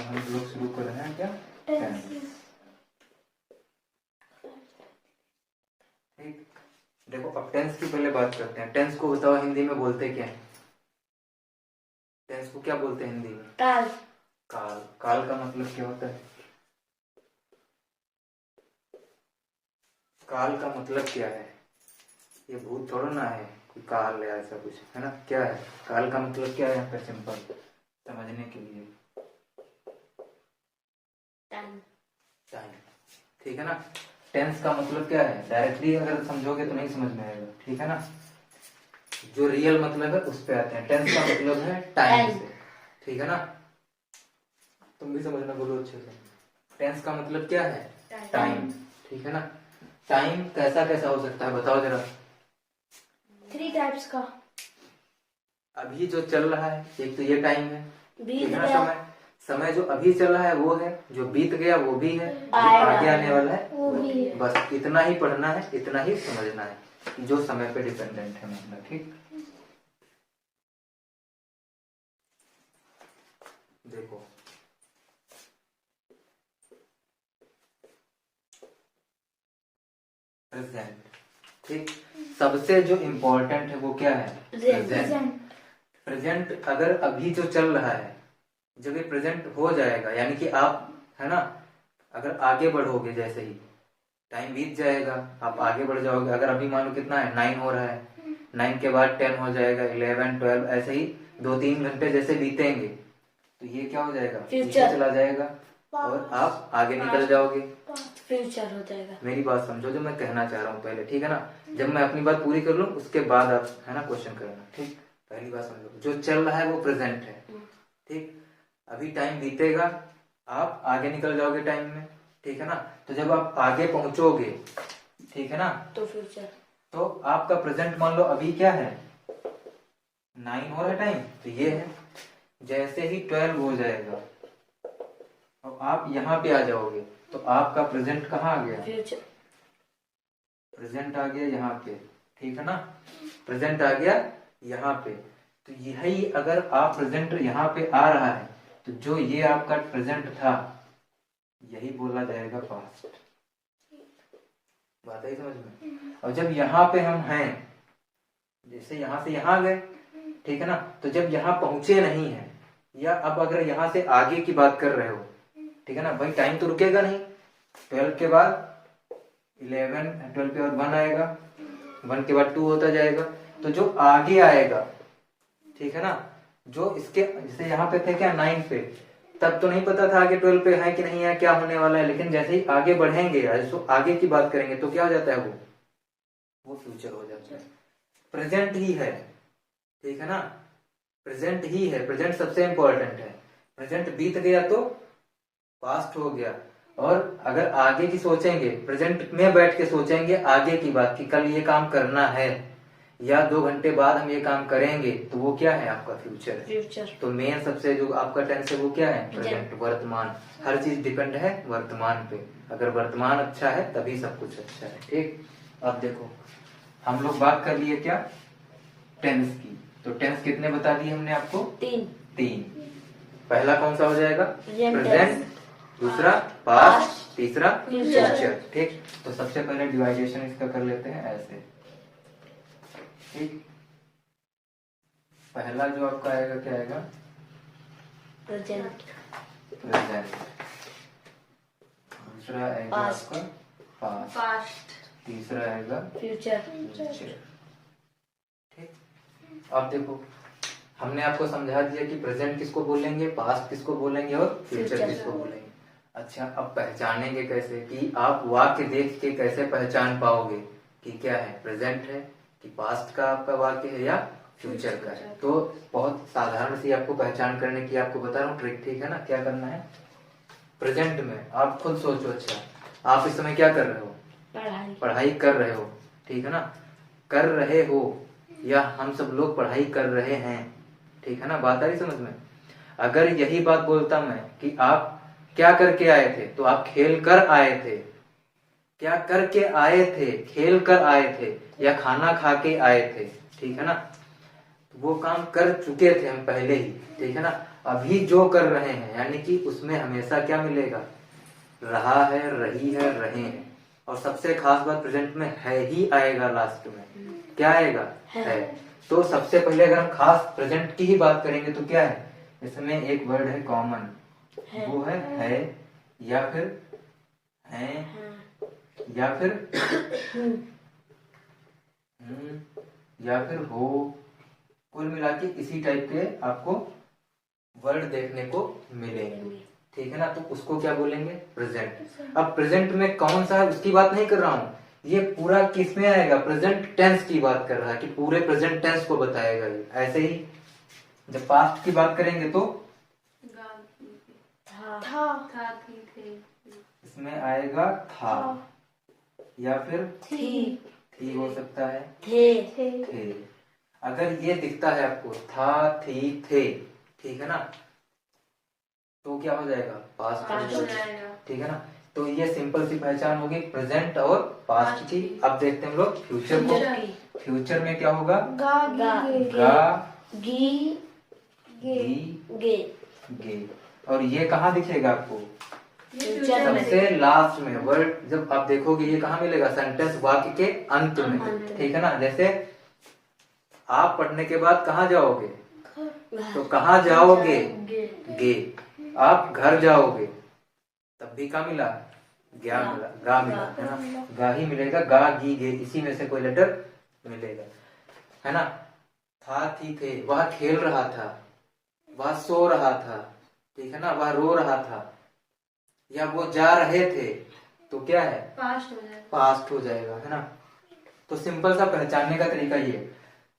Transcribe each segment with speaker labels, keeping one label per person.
Speaker 1: हम लोग शुरू कर रहे हैं क्या, टेंस। ठीक, देखो अब टेंस की पहले बात करते हैं। टेंस को बताओ हिंदी में बोलते क्या है? टेंस को क्या बोलते हैं हिंदी में?
Speaker 2: काल।
Speaker 1: काल। काल का मतलब क्या होता है? काल का मतलब क्या है? ये भूत थोड़ा ना है कोई काल या ऐसा कुछ, है ना? क्या है काल का मतलब? क्या है यहाँ पर सिंपल समझने के लिए?
Speaker 2: टाइम।
Speaker 1: टाइम, ठीक है ना? टेंस का मतलब क्या है? डायरेक्टली अगर समझोगे तो नहीं समझ में आएगा, ठीक है ना? जो रियल मतलब है उस पे आते हैं। टेंस का मतलब है टाइम से, ठीक है ना? तुम भी समझना, बोलो अच्छे से। टेंस का मतलब क्या है? टाइम, ठीक है ना? टाइम कैसा कैसा हो सकता है बताओ जरा।
Speaker 2: 3 टाइप्स का।
Speaker 1: अभी जो चल रहा है एक तो ये टाइम है,
Speaker 2: बीत
Speaker 1: ठीक है ना?
Speaker 2: गया।
Speaker 1: समय, समय जो अभी चल रहा है वो है, जो बीत गया वो भी है, जो
Speaker 2: आएगा
Speaker 1: आगे आने वाला है
Speaker 2: वो भी है।
Speaker 1: बस इतना ही पढ़ना है, इतना ही समझना है, जो समय पे डिपेंडेंट है मतलब, ठीक? देखो प्रेजेंट, ठीक, सबसे जो इम्पोर्टेंट है वो क्या है? प्रेजेंट। प्रेजेंट अगर अभी जो चल रहा है, जब ये प्रेजेंट हो जाएगा यानी कि आप, है ना, अगर आगे बढ़ोगे, जैसे ही टाइम बीत जाएगा आप आगे बढ़ जाओगे। अगर अभी मान लो कितना है, 9 हो रहा है, 9 के बाद 10 हो जाएगा, 11, 12, ऐसे ही 2-3 घंटे जैसे बीतेंगे तो ये क्या हो जाएगा? पीछे चला जाएगा और आप आगे निकल जाओगे,
Speaker 2: फ्यूचर हो जाएगा।
Speaker 1: मेरी बात समझो जो मैं कहना चाह रहा हूँ पहले, ठीक है ना? जब मैं अपनी बात पूरी कर लूँ उसके बाद आप, है ना, क्वेश्चन करना, ठीक? पहली बात समझो, जो चल रहा है वो प्रेजेंट है, ठीक? अभी टाइम बीतेगा, आप आगे निकल जाओगे टाइम में, ठीक है ना? तो जब आप आगे पहुंचोगे, ठीक है ना,
Speaker 2: तो फ्यूचर,
Speaker 1: तो आपका प्रेजेंट मान लो अभी क्या है, 9 हो रहा है टाइम, तो ये है। जैसे ही 12 हो जाएगा और आप यहाँ पे आ जाओगे तो आपका प्रेजेंट कहाँ आ गया?
Speaker 2: फ्यूचर।
Speaker 1: प्रेजेंट आ गया यहाँ पे, ठीक है ना? प्रेजेंट आ गया यहाँ पे। तो यही अगर आप प्रेजेंट यहाँ पे आ रहा है तो जो ये आपका प्रेजेंट था यही बोला जाएगा पास्ट। बात आई समझ में? और जब यहाँ पे हम हैं, जैसे यहाँ से यहाँ गए, ठीक है ना, तो जब यहाँ पहुंचे नहीं है, या अब अगर यहाँ से आगे की बात कर रहे हो, ठीक है ना भाई, टाइम तो रुकेगा नहीं। 12 के बाद 11, 12 के बाद 1 आएगा, 1 के बाद 2 होता जाएगा। तो जो आगे आएगा, ठीक है ना, जो इसके जैसे यहाँ पे थे क्या 9 पे, तब तो नहीं पता था आगे 12 पे है कि नहीं है, क्या होने वाला है, लेकिन जैसे ही आगे बढ़ेंगे, तो आगे की बात करेंगे तो क्या हो जाता है, वो फ्यूचर हो जाता है। प्रेजेंट ही है, ठीक है ना? प्रेजेंट ही है, प्रेजेंट सबसे इंपॉर्टेंट है। प्रेजेंट बीत गया तो पास्ट हो गया। और अगर आगे की सोचेंगे, प्रेजेंट में बैठ के सोचेंगे आगे की बात कि कल ये काम करना है या 2 घंटे बाद हम ये काम करेंगे, तो वो क्या है आपका फ्यूचर।
Speaker 2: फ्यूचर।
Speaker 1: तो मेन सबसे जो आपका टेंस है वो क्या है? प्रेजेंट, वर्तमान। हर चीज डिपेंड है वर्तमान पे। अगर वर्तमान अच्छा है तभी सब कुछ अच्छा है, ठीक? अब देखो हम लोग बात कर लिए क्या, टेंस की। तो टेंस कितने बता दिए हमने आपको? 3। पहला कौन सा हो जाएगा? प्रेजेंट, दूसरा पास्ट, तीसरा फ्यूचर, ठीक? तो सबसे पहले डिवाइडेशन इसका कर लेते हैं ऐसे, ठीक? पहला जो आपका आएगा क्या आएगा?
Speaker 2: प्रेजेंट।
Speaker 1: प्रेजेंट। दूसरा आएगा आपका पास्ट, तीसरा आएगा
Speaker 2: फ्यूचर।
Speaker 1: ठीक? अब देखो हमने आपको समझा दिया कि प्रेजेंट किसको बोलेंगे, पास्ट किसको बोलेंगे और फ्यूचर किसको बोलेंगे। अच्छा, अब पहचानेंगे कैसे? कि आप वाक्य देख के कैसे पहचान पाओगे कि क्या है, प्रेजेंट है कि पास्ट का आपका वाक्य है या फ्यूचर का है? तो बहुत साधारण सी आपको पहचान करने की आपको बता रहा हूँ ट्रिक, ठीक है ना? क्या करना है, प्रेजेंट में आप खुद सोचो, अच्छा आप इस समय क्या कर रहे हो? पढ़ाई कर रहे हो, ठीक है ना? कर रहे हो या हम सब लोग पढ़ाई कर रहे हैं, ठीक है ना? बात आ रही समझ में? अगर यही बात बोलता मैं कि आप क्या करके आए थे, तो आप खेल कर आए थे। क्या करके आए थे? खेल कर आए थे या खाना खा के आए थे, ठीक है ना? वो काम कर चुके थे हम पहले ही, ठीक है ना। अभी जो कर रहे हैं यानी कि उसमें हमेशा क्या मिलेगा, रहा है, रही है, रहे हैं। और सबसे खास बात प्रेजेंट में है ही आएगा लास्ट में। क्या आएगा, है। तो सबसे पहले अगर हम खास प्रेजेंट की ही बात करेंगे तो क्या है, इसमें एक वर्ड है कॉमन, वो है या फिर हैं या फिर या फिर हो। कुल मिला के इसी टाइप के आपको वर्ड देखने को मिलेंगे, ठीक है ना। तो उसको क्या बोलेंगे, प्रेजेंट। अब प्रेजेंट में कौन सा है उसकी बात नहीं कर रहा हूं, ये पूरा किस में आएगा, प्रेजेंट टेंस की बात कर रहा है कि पूरे प्रेजेंट टेंस को बताएगा ये। ऐसे ही जब पास्ट की बात करेंगे तो
Speaker 2: था,
Speaker 1: इसमें आएगा था या फिर
Speaker 2: थी
Speaker 1: हो सकता है,
Speaker 2: थे।
Speaker 1: अगर ये दिखता है आपको था, थी, थे, ठीक है ना, तो क्या हो जाएगा, पास्ट हो जाएगा, ठीक है ना। तो ये सिंपल सी पहचान होगी प्रेजेंट और पास्ट की। अब देखते हैं हम लोग फ्यूचर को। फ्यूचर में क्या होगा, गे। और ये कहाँ दिखेगा आपको, सबसे लास्ट में वर्ड। जब आप देखोगे ये कहाँ मिलेगा, सेंटेंस वाक्य के अंत में, ठीक है ना। जैसे आप पढ़ने के बाद कहाँ जाओगे, तो कहाँ जाओगे, गे। आप घर जाओगे तब भी क्या मिला, गा मिला, गा मिला, है ना। गा ही मिलेगा, गा, गी, गे, इसी में से कोई लेटर मिलेगा, है ना। था, थी, थे, वह खेल रहा था, वह सो रहा था, ठीक है ना, वह रो रहा था, या वो जा रहे थे, तो क्या है, पास्ट हो जाएगा, है ना। तो सिंपल सा पहचानने का तरीका ये है।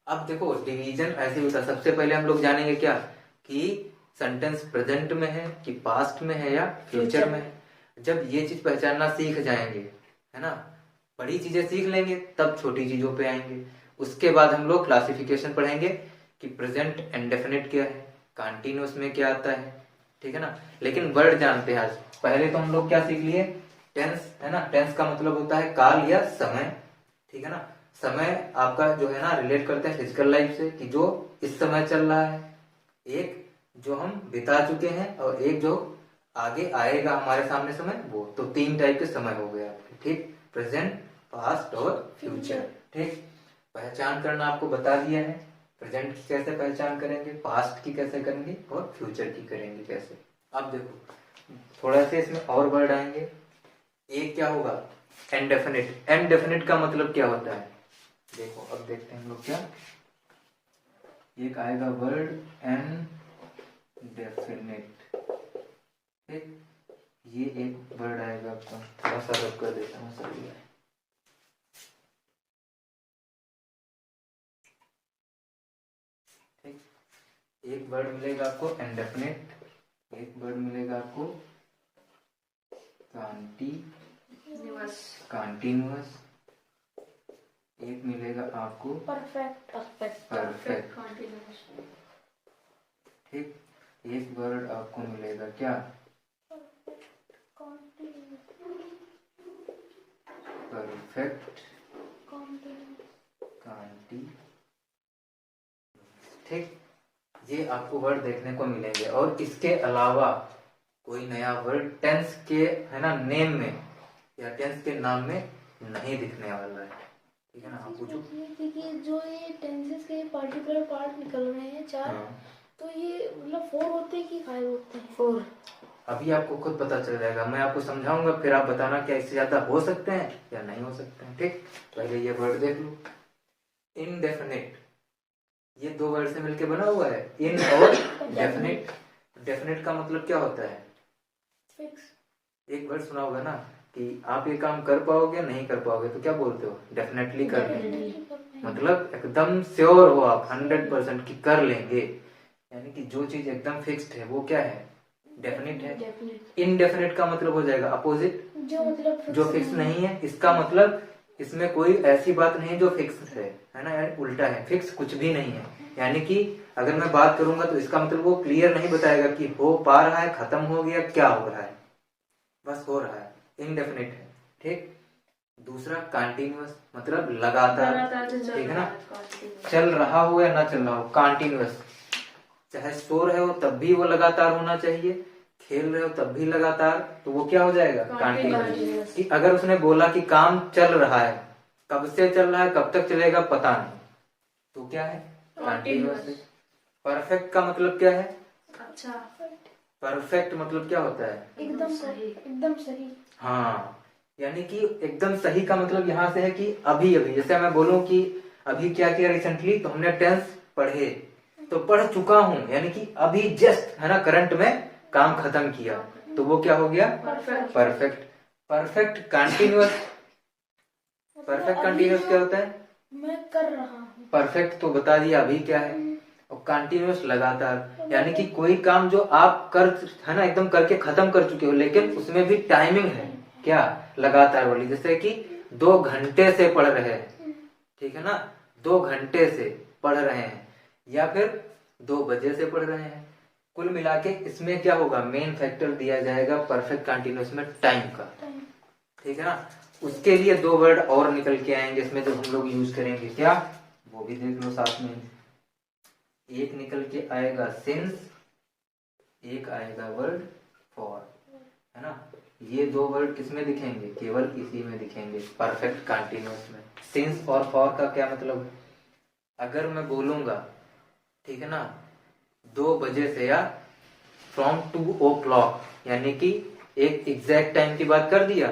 Speaker 1: अब देखो डिवीजन ऐसे होता है, सबसे पहले हम लोग जानेंगे क्या, कि सेंटेंस प्रेजेंट में है कि पास्ट में है या फ्यूचर में है। जब ये चीज पहचानना सीख जाएंगे, है ना, बड़ी चीजें सीख लेंगे तब छोटी चीजों पे आएंगे। उसके बाद हम लोग क्लासिफिकेशन पढ़ेंगे कि प्रेजेंट इंडेफिनिट क्या है, कंटीन्यूअस में क्या आता है, ठीक है ना। लेकिन वर्ड जानते हैं आज। पहले तो हम लोग क्या सीख लिए, टेंस, है ना। टेंस का मतलब होता है काल या समय, ठीक है ना। समय आपका जो है ना रिलेट करते हैं फिजिकल लाइफ से, कि जो इस समय चल रहा है, एक जो हम बिता चुके हैं, और एक जो आगे आएगा हमारे सामने समय, वो। तो तीन टाइप के समय हो गए आपके, ठीक। प्रेजेंट, पास्ट और फ्यूचर, ठीक। पहचान करना आपको बता दिया है, प्रेजेंट की कैसे पहचान करेंगे, पास्ट की कैसे करेंगे, और फ्यूचर की करेंगे कैसे। अब देखो थोड़ा से इसमें और वर्ड आएंगे। एक क्या होगा, इंडेफिनिट। इंडेफिनिट का मतलब क्या होता है, देखो अब देखते हैं हम लोग क्या। एक आएगा वर्ड इनडेफिनिट, ठीक। ये एक वर्ड आएगा आपका, थोड़ा सा रब कर देता हूँ सर। ठीक, एक वर्ड मिलेगा आपको इंडेफिनिट, एक वर्ड मिलेगा आपको कंटीन्यूअस, एक मिलेगा आपको परफेक्ट, ठीक। एक वर्ड आपको मिलेगा क्या, परफेक्ट ठीक। ये आपको वर्ड देखने को मिलेंगे। और इसके अलावा कोई नया वर्ड टेंस के, है ना, नेम में या टेंस के नाम में नहीं दिखने वाला है, ठीक है ना। आप पूछो।
Speaker 2: देखिए जो ये टेंसेस के पर्टिकुलर पार्ट निकल रहे हैं चार, तो ये मतलब 4 होते हैं कि 5 होते हैं? 4।
Speaker 1: अभी आपको खुद पता चल जाएगा, मैं आपको समझाऊंगा, फिर आप बताना क्या इससे ज्यादा हो सकते हैं या नहीं हो सकते हैं, ठीक। पहले ये वर्ड देख लो, इनडेफिनिट। ये 2 वर्ड से मिलके बना हुआ है, इन और डेफिनिट। डेफिनिट का मतलब क्या होता है,
Speaker 2: फिक्स।
Speaker 1: एक वर्ड सुना होगा ना कि आप ये काम कर पाओगे, नहीं कर पाओगे, तो क्या बोलते हो, डेफिनेटली कर लेंगे। मतलब एकदम श्योर हो आप 100% कि कर लेंगे, यानी कि जो चीज एकदम फिक्स्ड है वो क्या है, डेफिनिट है। इनडेफिनिट का मतलब हो जाएगा अपोजिट, जो फिक्स नहीं है। इसका मतलब इसमें कोई ऐसी बात नहीं जो फिक्स है ना, यानी उल्टा है, फिक्स कुछ भी नहीं है। यानी कि अगर मैं बात करूंगा तो इसका मतलब वो क्लियर नहीं बताएगा कि हो पा रहा है, खत्म हो गया, क्या हो रहा है, बस हो रहा है, इनडेफिनिट है, ठीक। दूसरा कंटिन्यूअस मतलब लगातार, ठीक है ना,
Speaker 2: Continuous।
Speaker 1: चल रहा हो या ना चल रहा हो, कंटिन्यूअस। चाहे सो रहे हो तब भी वो लगातार होना चाहिए, खेल रहे हो तब भी लगातार, तो वो क्या हो जाएगा, कंटिन्यूअस।
Speaker 2: Continuous।
Speaker 1: कि अगर उसने बोला कि काम चल रहा है, कब से चल रहा है कब तक चलेगा पता नहीं, तो क्या है, कंटिन्यूअस। परफेक्ट का मतलब क्या है,
Speaker 2: अच्छा,
Speaker 1: परफेक्ट मतलब क्या होता है,
Speaker 2: एकदम सही, एकदम सही।
Speaker 1: हाँ, यानी कि एकदम सही का मतलब यहाँ से है कि अभी अभी, जैसे मैं बोलूं कि अभी क्या किया रिसेंटली, तो हमने टेंस पढ़े, तो पढ़ चुका हूं, यानी कि अभी जस्ट है ना करंट में काम खत्म किया, तो वो क्या हो गया, perfect. Perfect continuous, perfect continuous क्या होता है,
Speaker 2: मैं कर रहा हूँ।
Speaker 1: परफेक्ट तो बता दिया अभी क्या है, और कंटिन्यूअस लगातार, यानी कि कोई काम जो आप कर है ना एकदम करके खत्म कर चुके हो, लेकिन उसमें भी टाइमिंग है, क्या, लगातार वाली। जैसे कि 2 घंटे से पढ़ रहे हैं, ठीक है ना, 2 घंटे से पढ़ रहे हैं, या फिर 2 बजे से पढ़ रहे हैं। कुल मिला के इसमें क्या होगा, मेन फैक्टर दिया जाएगा परफेक्ट कंटिन्यूअस में टाइम का, ठीक है ना। उसके लिए 2 वर्ड और निकल के आएंगे इसमें जो हम लोग यूज करेंगे, क्या, वो भी देख लो साथ में। एक निकल के आएगा सिंस, एक आएगा वर्ड फॉर, है ना। ये 2 वर्ड किसमें दिखेंगे, केवल इसी में दिखेंगे, परफेक्ट कंटिन्यूअस में। सिंस और फॉर का क्या मतलब है, अगर मैं बोलूंगा, ठीक है ना, 2 बजे से, या फ्रॉम 2 o'clock, यानी कि एक एग्जैक्ट टाइम की बात कर दिया,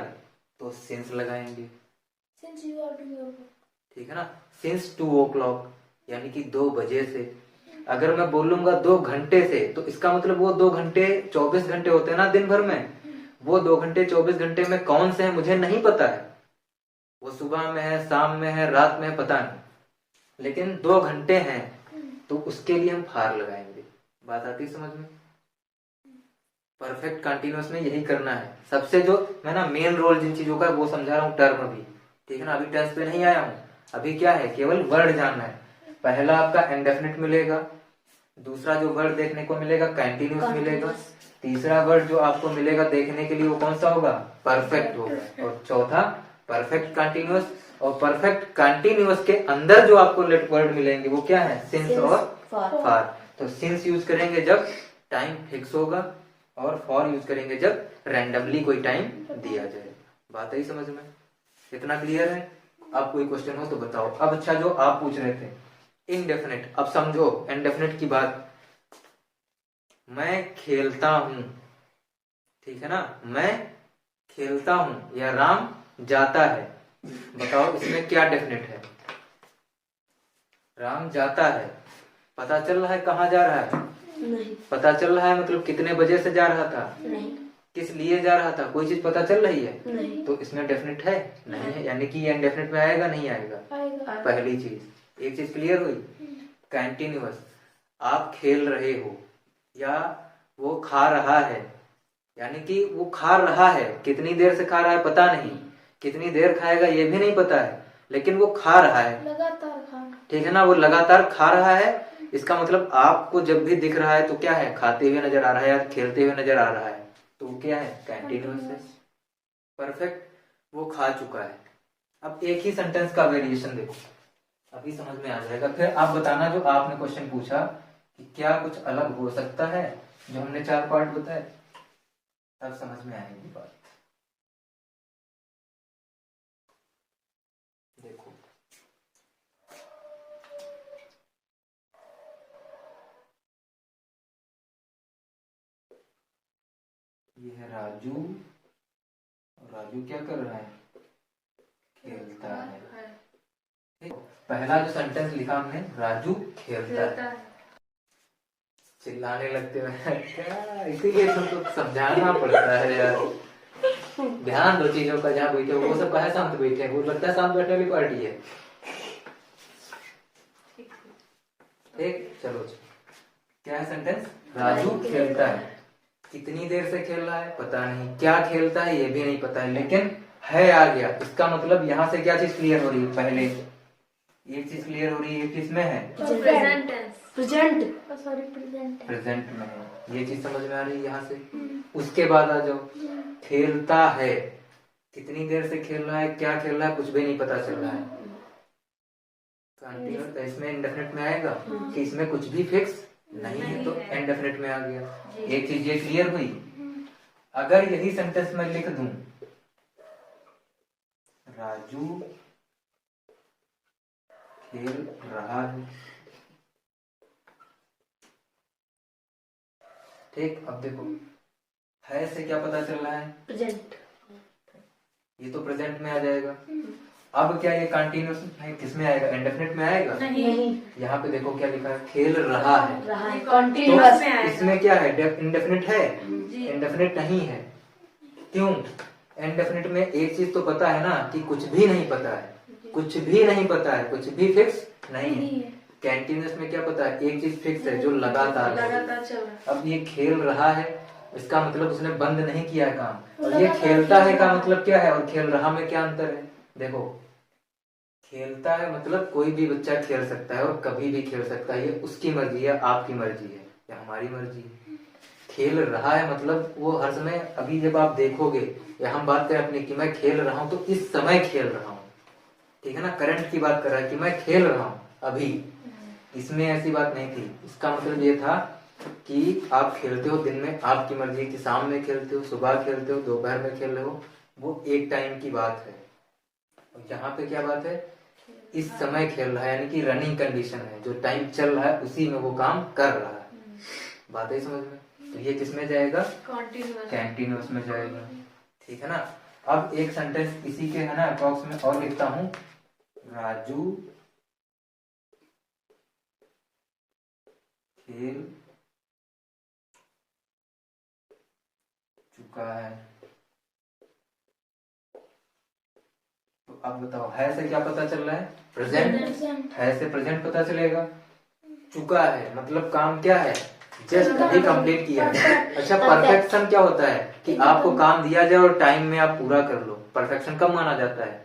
Speaker 1: तो सिंस लगाएंगे,
Speaker 2: Since you are doing your work।
Speaker 1: ठीक है ना। सिंस 2 o'clock यानी कि 2 बजे से। अगर मैं बोलूंगा 2 घंटे से, तो इसका मतलब वो 2 घंटे 24 घंटे होते हैं ना दिन भर में, वो 2 घंटे 24 घंटे में कौन से हैं मुझे नहीं पता है, वो सुबह में है, शाम में है, रात में है, पता नहीं, लेकिन 2 घंटे हैं, तो उसके लिए हम फार लगाएंगे। बात आती है समझ में। परफेक्ट कंटिन्यूअस में यही करना है। सबसे जो मैं ना मेन रोल जिन चीजों का वो समझा रहा हूँ टर्म भी, ठीक है ना, अभी टेंस पे नहीं आया हूँ, अभी क्या है, केवल वर्ड जानना है। पहला आपका इंडेफिनिट मिलेगा, दूसरा जो वर्ड देखने को मिलेगा कंटिन्यूअस मिलेगा, तीसरा वर्ड जो आपको मिलेगा देखने के लिए वो कौन सा होगा, परफेक्ट होगा, और चौथा परफेक्ट कंटिन्यूअस। और परफेक्ट कंटिन्यूअस के अंदर जो आपको लेट वर्ड मिलेंगे वो क्या है, सिंस और फॉर। तो सिंस यूज करेंगे जब टाइम फिक्स होगा, और फॉर यूज करेंगे जब रैंडमली कोई टाइम दिया जाए। बात आई समझ में, इतना क्लियर है। अब कोई क्वेश्चन हो तो बताओ। अब अच्छा, जो आप पूछ रहे थे इनडेफिनेट, अब समझो इनडेफिनेट की बात। मैं खेलता हूं, ठीक है ना, मैं खेलता हूं, या राम जाता है, बताओ इसमें क्या डेफिनेट है। राम जाता है, पता चल रहा है कहाँ जा रहा है,
Speaker 2: नहीं।
Speaker 1: पता चल रहा है मतलब कितने बजे से जा रहा था,
Speaker 2: नहीं।
Speaker 1: किस लिए जा रहा था, कोई चीज पता चल रही है,
Speaker 2: नहीं।
Speaker 1: तो इसमें डेफिनेट है नहीं है, यानी कि ये इनडेफिनेट में आएगा नहीं आएगा,
Speaker 2: आएगा।
Speaker 1: पहली चीज। एक चीज क्लियर हुई। कंटिन्यूअस, आप खेल रहे हो, या वो खा रहा है, यानी कि वो खा रहा है, कितनी देर से खा रहा है पता नहीं, कितनी देर खाएगा ये भी नहीं पता है, लेकिन वो खा रहा है,
Speaker 2: लगातार खाना,
Speaker 1: ठीक है ना, वो लगातार खा रहा है। इसका मतलब आपको जब भी दिख रहा है तो क्या है, खाते हुए नजर आ रहा है या खेलते हुए नजर आ रहा है, तो वो क्या है, कंटिन्यूअस है। परफेक्ट, वो खा चुका है। अब एक ही सेंटेंस का वेरिएशन देखो, अभी समझ में आ जाएगा। फिर आप बताना जो आपने क्वेश्चन पूछा कि क्या कुछ अलग हो सकता है जो हमने 4 पार्ट बताए, तब समझ में आएगी बात। देखो ये है राजू, राजू क्या कर रहा है, खेलता है। पहला जो सेंटेंस लिखा हमने, राजू खेलता है, चिल्लाने लगते हैं क्या, इसीलिए तुमको समझाना पड़ता है यार। ध्यान दो चीजों का, जहाँ बैठे हो वो सब कहा शांत बैठे, वो लगता है शांत बैठने वाली पार्टी है। ठीक, चलो क्या है सेंटेंस, राजू खेलता है, कितनी देर से खेल रहा है पता नहीं, क्या खेलता है ये भी नहीं पता है, लेकिन है आ गया। इसका मतलब यहाँ से क्या चीज क्लियर हो रही है, पहले एक चीज क्लियर हो रही है, किस में है,
Speaker 2: present tense, present, sorry present,
Speaker 1: present में है, ये चीज समझ में आ रही है यहाँ से। उसके बाद आ जाओ, खेलता है, कितनी देर से खेल रहा है, क्या खेल रहा है, कुछ भी नहीं पता चल रहा है। कंटिन्यूस इसमें इंडेफिनिट में आएगा कि इसमें कुछ भी फिक्स नहीं है, तो इंडेफिनिट में आ गया। एक चीज ये क्लियर हुई। अगर यही सेंटेंस में लिख दूं राजू खेल रहा है, ठीक। अब देखो है से क्या पता चल रहा है,
Speaker 2: प्रेजेंट,
Speaker 1: ये तो प्रेजेंट में आ जाएगा। अब क्या ये कंटिन्यूस किसमें आएगा, इंडेफिनिट में आएगा।
Speaker 2: नहीं,
Speaker 1: यहाँ पे देखो क्या लिखा है, खेल रहा है,
Speaker 2: कंटिन्यूअस
Speaker 1: तो इसमें क्या है, इंडेफिनिट है, इंडेफिनिट नहीं है। क्यों, इंडेफिनिट में एक चीज तो पता है ना कि कुछ भी नहीं पता है, कुछ भी नहीं पता है, कुछ भी फिक्स नहीं है। कंटिन्यूअस में क्या पता है, एक चीज फिक्स है जो लगातार
Speaker 2: चल रहा है।
Speaker 1: अब ये खेल रहा है, इसका मतलब उसने बंद नहीं किया है काम। और ये खेलता है का मतलब क्या है, और खेल रहा में क्या अंतर है। देखो खेलता है मतलब कोई भी बच्चा खेल सकता है और कभी भी खेल सकता है, ये उसकी मर्जी है, आपकी मर्जी है या हमारी मर्जी है। खेल रहा है मतलब वो हर समय, अभी जब आप देखोगे या हम बात करें अपनी कि मैं खेल रहा हूँ, तो इस समय खेल रहा हूँ, ठीक है ना। करंट की बात कर रहा है कि मैं खेल रहा हूँ अभी, इसमें ऐसी बात नहीं थी। इसका मतलब ये था कि आप खेलते हो दिन में, आपकी मर्जी कि शाम में खेलते हो, सुबह खेलते हो, दोपहर में खेल रहे हो, वो एक टाइम की बात है। और यहाँ पे क्या बात है, इस समय खेल रहा है, यानी कि रनिंग कंडीशन है, जो टाइम चल रहा है उसी में वो काम कर रहा है। बात है समझ में। तो ये किसमें जाएगा, कंटिन्यूअस में जाएगा, ठीक है ना। अब एक सेंटेंस इसी के है ना अप्रॉक्स में और लिखता हूं, राजू खेल चुका है। तो अब बताओ है से क्या पता चल रहा है, प्रेजेंट, है से प्रेजेंट पता चलेगा। चुका है मतलब काम क्या है, जस्ट अभी कंप्लीट किया है। अच्छा परफेक्शन क्या होता है कि आपको काम दिया जाए और टाइम में आप पूरा कर लो। परफेक्शन कब माना जाता है,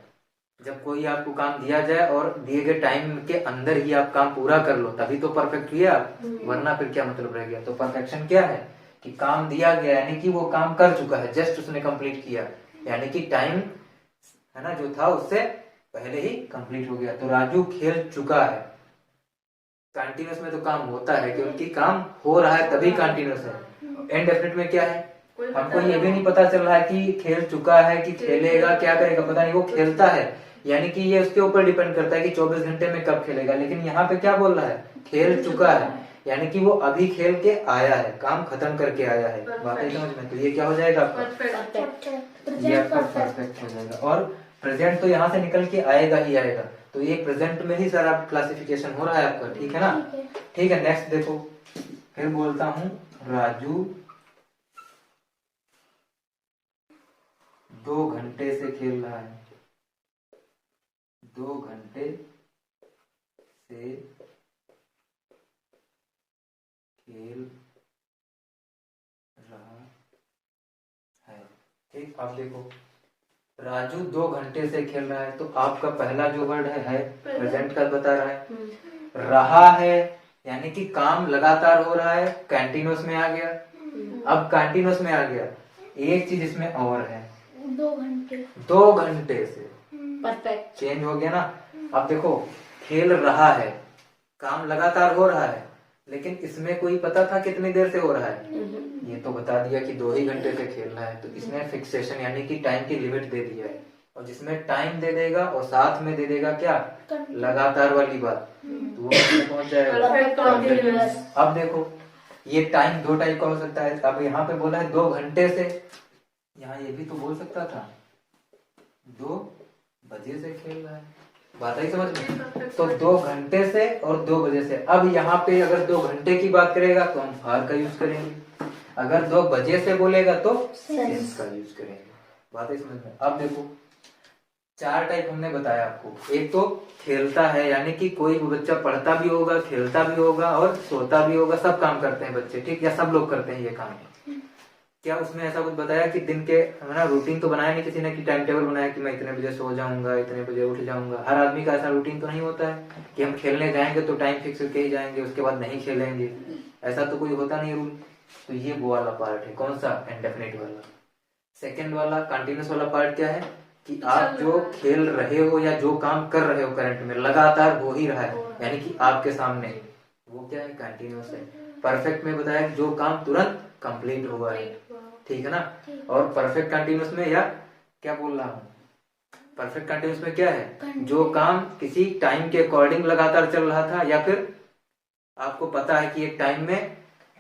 Speaker 1: जब कोई आपको काम दिया जाए और दिए गए टाइम के अंदर ही आप काम पूरा कर लो, तभी तो परफेक्ट किया आप, वरना फिर क्या मतलब रह गया। तो परफेक्शन क्या है कि काम दिया गया यानी कि वो काम कर चुका है, जस्ट उसने कंप्लीट किया, यानी कि टाइम है ना जो था उससे पहले ही कंप्लीट हो गया। तो राजू खेल चुका है, कंटिन्यूस में तो काम होता है क्योंकि काम हो रहा है तभी कंटिन्यूस है। इंडेफिनिट में क्या है, हमको ये भी नहीं पता चल रहा है कि खेल चुका है कि खेलेगा, क्या करेगा पता नहीं, वो खेलता है, यानी कि ये उसके ऊपर डिपेंड करता है कि 24 घंटे में कब खेलेगा। लेकिन यहाँ पे क्या बोल रहा है, खेल चुका है, यानी कि वो अभी खेल के आया है, काम खत्म करके आया है। बात है समझ में। तो ये क्या हो जाएगा आपका, ये आपका परफेक्ट हो जाएगा। और प्रेजेंट तो यहाँ से निकल के आएगा ही आएगा, तो ये प्रेजेंट में ही सारा क्लासिफिकेशन हो रहा है आपका, ठीक है ना। ठीक है नेक्स्ट देखो, फिर बोलता हूँ राजू 2 घंटे से खेल रहा है, 2 घंटे से खेल रहा है, ठीक। अब देखो राजू 2 घंटे से खेल रहा है, तो आपका पहला जो वर्ड है प्रेजेंट का बता रहा है। रहा है यानी कि काम लगातार हो रहा है, कंटिन्यूस में आ गया। अब कंटिन्यूस में आ गया, एक चीज इसमें और है, 2 घंटे से,
Speaker 2: परफेक्ट
Speaker 1: चेंज हो गया ना। अब देखो खेल रहा है, काम लगातार हो रहा है, लेकिन इसमें कोई पता था कितनी देर से हो रहा है, ये तो बता दिया कि 2 ही घंटे से खेल रहा है। तो इसमें फिक्सेशन यानी कि टाइम की लिमिट दे दिया है, और जिसमें टाइम दे देगा और साथ में दे देगा क्या, लगातार वाली बात, तो वो किसमें पहुंच जाएगा। अब देखो ये टाइम 2 टाइप का हो सकता है। अब यहाँ पे बोला है 2 घंटे से, यहाँ ये भी तो बोल सकता था 2 बजे से खेल रहा है, बात आई समझ में। तो 2 घंटे से और 2 बजे से। अब यहाँ पे अगर 2 घंटे की बात करेगा तो हम फार का यूज करेंगे, अगर 2 बजे से बोलेगा तो सिंस का यूज करेंगे, बात आई समझ में। अब देखो 4 टाइप हमने बताया आपको। एक तो खेलता है, यानी कि कोई भी बच्चा पढ़ता भी होगा, खेलता भी होगा और सोता भी होगा, सब काम करते हैं बच्चे, ठीक, या सब लोग करते हैं ये काम। क्या उसमें ऐसा कुछ बताया कि दिन के है ना रूटीन तो बनाया नहीं किसी ने कि टाइम टेबल बनाया कि मैं इतने बजे सो जाऊंगा, इतने बजे उठ जाऊंगा। हर आदमी का ऐसा रूटीन तो नहीं होता है कि हम खेलने जाएंगे तो टाइम फिक्स करके ही जाएंगे, उसके बाद नहीं खेलेंगे, ऐसा तो कोई होता नहीं रूल। तो ये वो वाला पार्ट है, कौन सा, इंडेफिनिट वाला। सेकंड वाला कंटिन्यूस वाला पार्ट क्या है कि आप जो खेल रहे हो या जो काम कर रहे हो करंट में लगातार हो ही रहा है, यानी कि आपके सामने, वो क्या है, कंटिन्यूस है। परफेक्ट में बताया जो काम तुरंत कंप्लीट हुआ है, ठीक है ना। और परफेक्ट कंटिन्यूस में या क्या बोल रहा हूँ, परफेक्ट कंटिन्यूस में क्या है, जो काम किसी टाइम के अकॉर्डिंग लगातार चल रहा था या फिर आपको पता है कि एक टाइम में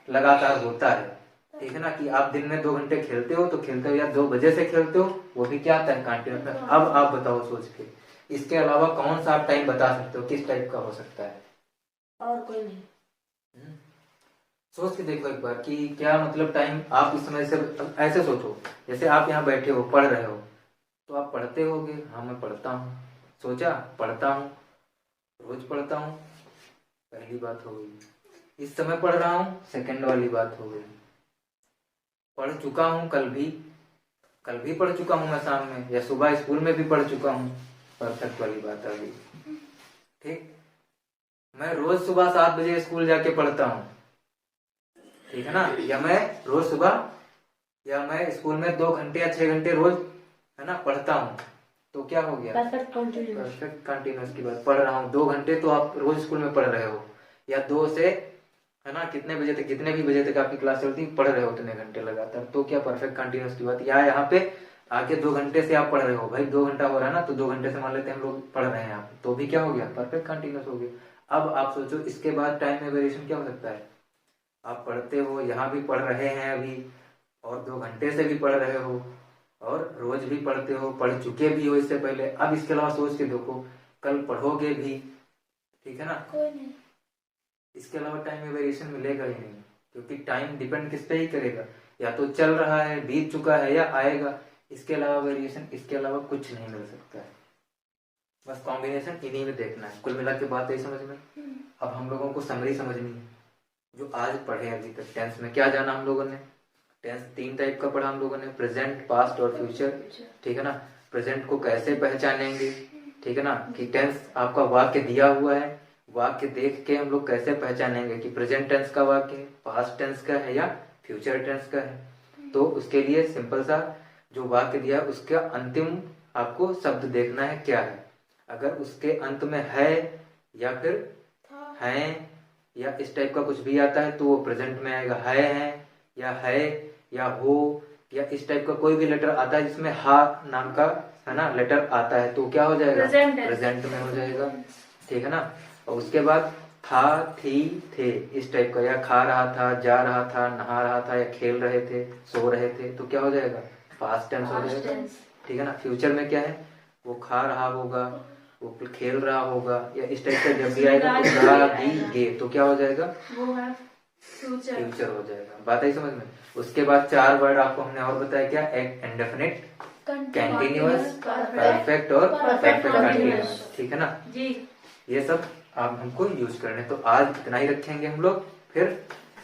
Speaker 1: लगातार होता है, ठीक है ना। कि आप दिन में 2 घंटे खेलते हो तो खेलते हो, या 2 बजे से खेलते हो, वो भी क्या आता है, कंटिन्यूस में। अब आप बताओ सोच के, इसके अलावा कौन सा आप टाइम बता सकते हो किस टाइप का हो सकता है?
Speaker 2: और कोई नहीं।
Speaker 1: सोच के देखो एक बार कि क्या मतलब टाइम आप इस समय से ऐसे सोचो, जैसे आप यहाँ बैठे हो पढ़ रहे हो, तो आप पढ़ते होगे, हाँ मैं पढ़ता हूँ, सोचा पढ़ता हूँ, रोज पढ़ता हूँ, पहली बात हो गई। इस समय पढ़ रहा हूँ, सेकंड वाली बात हो गई। पढ़ चुका हूँ, कल भी पढ़ चुका हूँ मैं शाम में, या सुबह स्कूल में भी पढ़ चुका हूँ, परफेक्ट वाली बात आ गई। ठीक, मैं रोज सुबह 7 बजे स्कूल जाके पढ़ता हूँ, ठीक है ना। या मैं रोज सुबह, या मैं स्कूल में 2 घंटे या 6 घंटे रोज, है ना, पढ़ता हूँ, तो क्या हो गया,
Speaker 2: परफेक्ट कंटिन्यूस।
Speaker 1: परफेक्ट कंटिन्यूस की बात। पढ़ रहा हूँ 2 घंटे, तो आप रोज स्कूल में पढ़ रहे हो, या 2 से, है ना, कितने बजे तक, कितने भी बजे तक आपकी क्लास चलती, पढ़ रहे हो उतने घंटे लगातार, तो क्या परफेक्ट कंटिन्यूस की बात। या यहाँ पे आके 2 घंटे से आप पढ़ रहे हो, भाई 2 घंटा हो रहा है ना, तो 2 घंटे से मान लेते हैं हम लोग पढ़ रहे हैं यहाँ पे, तो भी क्या हो गया, परफेक्ट कंटिन्यूस हो गया। अब आप सोचो इसके बाद टाइम में वेरिएशन क्या हो सकता है। आप पढ़ते हो, यहाँ भी पढ़ रहे हैं अभी, और 2 घंटे से भी पढ़ रहे हो, और रोज भी पढ़ते हो, पढ़ चुके भी हो इससे पहले। अब इसके अलावा सोच के देखो, कल पढ़ोगे भी, ठीक है ना।
Speaker 2: कोई नहीं।
Speaker 1: इसके अलावा टाइम में वेरिएशन मिलेगा ही नहीं, क्योंकि टाइम डिपेंड किस पे ही करेगा, या तो चल रहा है, बीत चुका है, या आएगा। इसके अलावा वेरिएशन, इसके अलावा कुछ नहीं मिल सकता है। बस कॉम्बिनेशन इन्हीं में देखना है। कुल मिला के बात है समझ में। अब हम लोगों को समरी समझनी है, जो आज पढ़े अभी तक। टेंस में क्या जाना हम लोगों ने, टेंस 3 टाइप का पढ़ा हम लोगों ने, प्रेजेंट, पास्ट और फ्यूचर, ठीक है ना। प्रेजेंट को कैसे पहचानेंगे, ठीक है ना, कि टेंस आपका वाक्य दिया हुआ है, वाक्य देख के हम लोग कैसे पहचानेंगे कि प्रेजेंट टेंस का वाक्य है, पास्ट टेंस का है, या फ्यूचर टेंस का है। तो उसके लिए सिंपल सा जो वाक्य दिया है उसका अंतिम आपको शब्द देखना है क्या है। अगर उसके अंत में है, या फिर हैं, या इस टाइप का कुछ भी आता है, तो वो प्रेजेंट में आएगा। है, या हो, या इस टाइप का कोई भी लेटर आता है जिसमें हा नाम का, है ना, लेटर आता है, तो क्या हो जाएगा, प्रेजेंट में हो जाएगा, ठीक है ना। और उसके बाद था, थी, थे, इस टाइप का, या खा रहा था, जा रहा था, नहा रहा था, या खेल रहे थे, सो रहे थे, तो क्या हो जाएगा, पास्ट टेंस हो जाएगा, ठीक है ना। फ्यूचर में क्या है, वो खा रहा होगा, वो खेल रहा होगा, या इस टाइप का जब भी आएगा तो गा, गी, गे, तो क्या हो जाएगा, फ्यूचर हो जाएगा। बात आई समझ में। उसके बाद 4 वर्ड आपको हमने और बताया क्या, इंडेफिनिट, कंटिन्यूअस, परफेक्ट और परफेक्ट कंटिन्यूअस, ठीक है ना जी। ये सब आप हमको यूज करने। तो आज इतना ही रखेंगे हम लोग, फिर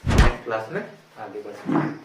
Speaker 1: नेक्स्ट क्लास में आगे बढ़ेंगे।